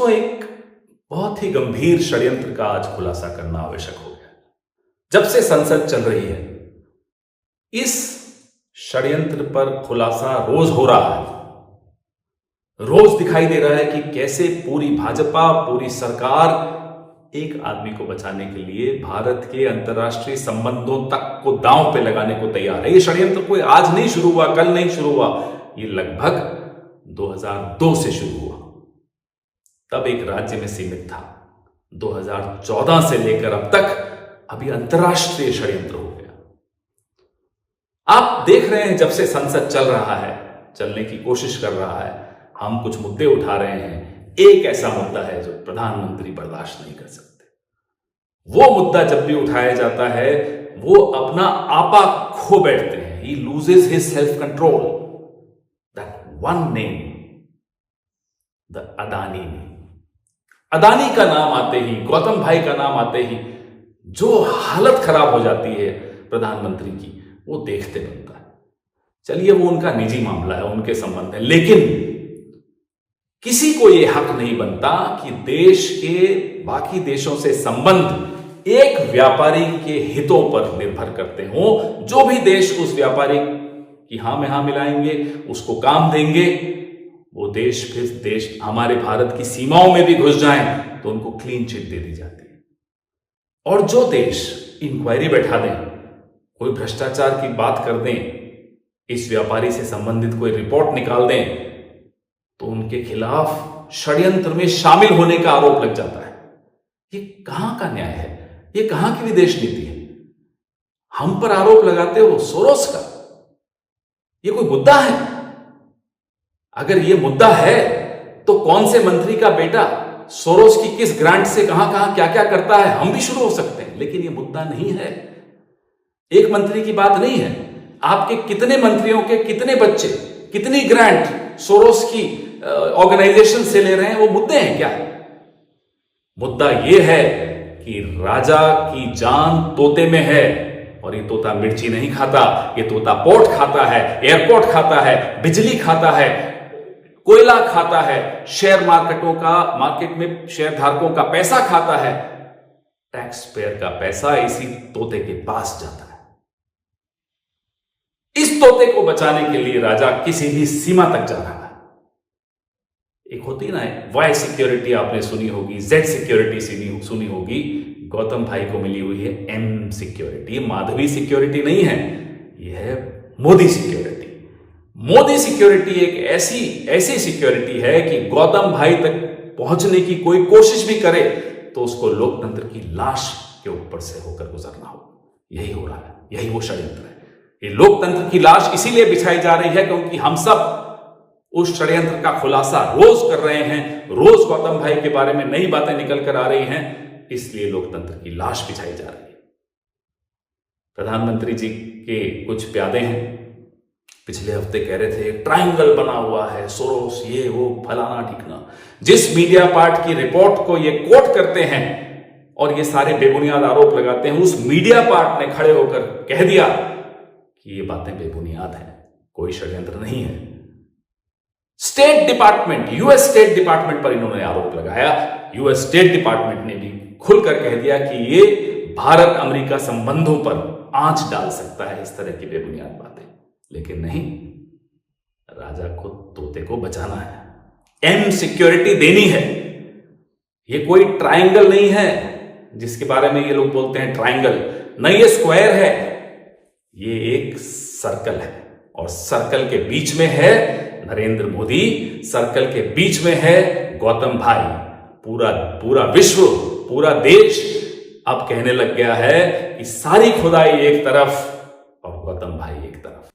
दोस्तों, एक बहुत ही गंभीर षड्यंत्र का आज खुलासा करना आवश्यक हो गया। जब से संसद चल रही है, इस षड्यंत्र पर खुलासा रोज हो रहा है। रोज दिखाई दे रहा है कि कैसे पूरी भाजपा, पूरी सरकार एक आदमी को बचाने के लिए भारत के अंतर्राष्ट्रीय संबंधों तक को दांव पे लगाने को तैयार है। ये षड्यंत्र कोई आज नहीं शुरू हुआ, कल नहीं शुरू हुआ, ये लगभग 2002 से शुरू हुआ। तब एक राज्य में सीमित था। 2014 से लेकर अब तक अभी अंतर्राष्ट्रीय षड्यंत्र हो गया। आप देख रहे हैं, जब से संसद चल रहा है, चलने की कोशिश कर रहा है, हम कुछ मुद्दे उठा रहे हैं। एक ऐसा मुद्दा है जो प्रधानमंत्री बर्दाश्त नहीं कर सकते। वो मुद्दा जब भी उठाया जाता है, वो अपना आपा खो बैठते हैं। He loses his self-control. That one name, the Adani name. Adani का नाम आते ही, गौतम भाई का नाम आते ही जो हालत खराब हो जाती है प्रधानमंत्री की, वो देखते बनता है। चलिए, वो उनका निजी मामला है, उनके संबंध है, लेकिन किसी को यह हक नहीं बनता कि देश के बाकी देशों से संबंध एक व्यापारी के हितों पर निर्भर करते हो। जो भी देश उस व्यापारी की हां में हां मिलाएंगे, उसको काम देंगे, वो देश फिर हमारे भारत की सीमाओं में भी घुस जाएं तो उनको क्लीन चिट दे दी जाती है। और जो देश इंक्वायरी बैठा दें, कोई भ्रष्टाचार की बात कर दें, इस व्यापारी से संबंधित कोई रिपोर्ट निकाल दें, तो उनके खिलाफ षड्यंत्र में शामिल होने का आरोप लग जाता है। ये कहां का न्याय है? ये कहां की विदेश नीति है? हम पर आरोप लगाते हो सोरोस का। ये कोई मुद्दा है? अगर ये मुद्दा है तो कौन से मंत्री का बेटा सोरोस की किस ग्रांट से कहां कहां क्या क्या करता है, हम भी शुरू हो सकते हैं। लेकिन ये मुद्दा नहीं है। एक मंत्री की बात नहीं है। आपके कितने मंत्रियों के कितने बच्चे, कितनी ग्रांट सोरोस की ऑर्गेनाइजेशन से ले रहे हैं, वो मुद्दे हैं क्या? मुद्दा यह है कि राजा की जान तोते में है, और ये तोता मिर्ची नहीं खाता, ये तोता पोर्ट खाता है, एयरपोर्ट खाता है, बिजली खाता है, कोयला खाता है, शेयर मार्केट में शेयर धारकों का पैसा खाता है। टैक्स पेयर का पैसा इसी तोते के पास जाता है। इस तोते को बचाने के लिए राजा किसी भी सीमा तक जा रहा है। एक होती है ना, वाई सिक्योरिटी आपने सुनी होगी, जेड सिक्योरिटी सुनी होगी। गौतम भाई को मिली हुई है एम सिक्योरिटी। माधवी सिक्योरिटी नहीं है, यह है मोदी सिक्योरिटी। मोदी सिक्योरिटी एक ऐसी सिक्योरिटी है कि गौतम भाई तक पहुंचने की कोई कोशिश भी करे तो उसको लोकतंत्र की लाश के ऊपर से होकर गुजरना हो। यही हो रहा है, यही वो षड्यंत्र है। ये लोकतंत्र की लाश इसीलिए बिछाई जा रही है क्योंकि हम सब उस षड्यंत्र का खुलासा रोज कर रहे हैं। रोज गौतम भाई के बारे में नई बातें निकल कर आ रही हैं, इसलिए लोकतंत्र की लाश बिछाई जा रही है। प्रधानमंत्री जी के कुछ प्यादे हैं, पिछले हफ्ते कह रहे थे ट्रायंगल बना हुआ है, सोरोस, ये वो, फलाना ठिकाना। जिस मीडिया पार्ट की रिपोर्ट को ये कोट करते हैं और ये सारे बेबुनियाद आरोप लगाते हैं, उस मीडिया पार्ट ने खड़े होकर कह दिया कि ये बातें बेबुनियाद हैं, कोई षड्यंत्र नहीं है। State department, US state department पर इन्होंने आरोप लगाया। यूएस स्टेट डिपार्टमेंट ने भी खुलकर कह दिया कि ये भारत अमेरिका संबंधों पर आंच डाल सकता है, इस तरह की बेबुनियाद बातें। लेकिन नहीं, राजा को तोते को बचाना है, एम सिक्योरिटी देनी है। ये कोई ट्रायंगल नहीं है जिसके बारे में ये लोग बोलते हैं ट्रायंगल, नहीं, ये स्क्वायर है। ये एक सर्कल है और सर्कल के बीच में है नरेंद्र मोदी, सर्कल के बीच में है गौतम भाई। पूरा विश्व, पूरा देश अब कहने लग गया है कि सारी खुदाई एक तरफ और गौतम भाई एक तरफ।